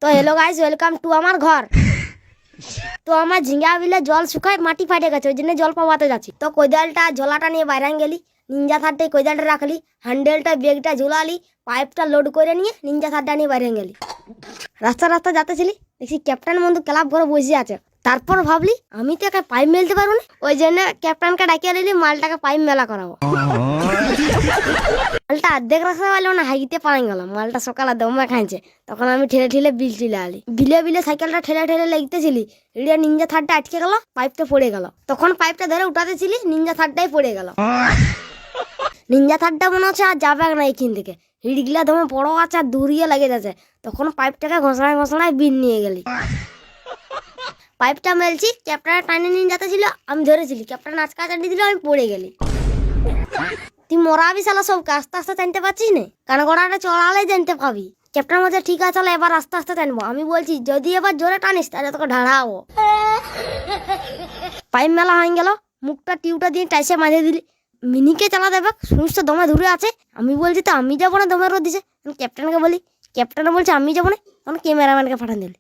তো hello guys, welcome to আমার ঘর। তো আমার ঝিঙ্গা বিলে জল শুকায় মাটি ফাটে গেছে, ওই জন্য জল পাওয়াতে যাচ্ছি। তো কোদালটা ঝোলাটা নিয়ে বাইরে গেলি, নিঞ্জা থারটাই কোদালটা রাখলি, হ্যান্ডেলটা বেগটা ঝুলালি, পাইপটা লোড করে নিয়ে নিঞ্জা থারটা নিয়ে বাইরে গেলি। রাস্তা রাস্তা যাতেছিলি, দেখছি ক্যাপ্টেন বন্ধু ক্লাব করে বসে আছে। তারপর ভাবলি আমি তো একা পাইপ মেলতে পারবো না, ওই জন্য ক্যাপ্টেনকে ডাকিয়ে নিলি, মালটাকে পাইপ মেলা করাবো। মালটা অর্ধেক রাস্তা পারলো না, হাইতে পানি গেল। মালটা সকালে দমে খাইছে, তখন আমি ঠেলে ঠেলে বিল চলে আলি। বিলে বিলে সাইকেলটা ঠেলে ঠেলে লাগতেছিলি, এড়িয়া নিঞ্জা থারটা আটকে গেল, পাইপটা পড়ে গেল। তখন পাইপটা ধরে উঠাতেছিলি, নিঞ্জা থারটাই পড়ে গেল। নিঞ্জা থারটা মনে হচ্ছে আর যাবে না এখান থেকে, হিড়গুলা দমে বড় আছে আর দূরিয়ে লাগে যাচ্ছে। তখন পাইপটাকে ঘষড়ায় ঘষড়ায় বিল নিয়ে গেলি। পাইপটা মেলছি, ক্যাপ্টেন টানে নিয়ে যাতেছিল, আমি ধরেছিলি, ক্যাপ্টেন আচকা চাটি দিল, আমি পড়ে গেলি। তুই মরাবি শালা সব আস্তে আস্তে জানতে পারছিস না, কারণ গোড়াটা চড়ালে জানতে পাবি। ক্যাপ্টেন বলছে ঠিক আছে চলো এবার আস্তে আস্তে টানবো। আমি বলছি যদি এবার জোরে টানিস তাহলে তোকে ঢাড়াবো। পাইপ মেলা হয়ে গেল, মুখটা টিউটা দিয়ে টাইসে মাঝে দিলি। মিনিকে চালা দেবে, শুনিস তো দমে ধরে আছে। আমি বলছি তো আমি যাবো না, দমে রোদ দিছে। আমি ক্যাপ্টেনকে বলি, ক্যাপ্টেন বলছে আমি যাবো না, তখন ক্যামেরাম্যানকে পাঠান দিলি।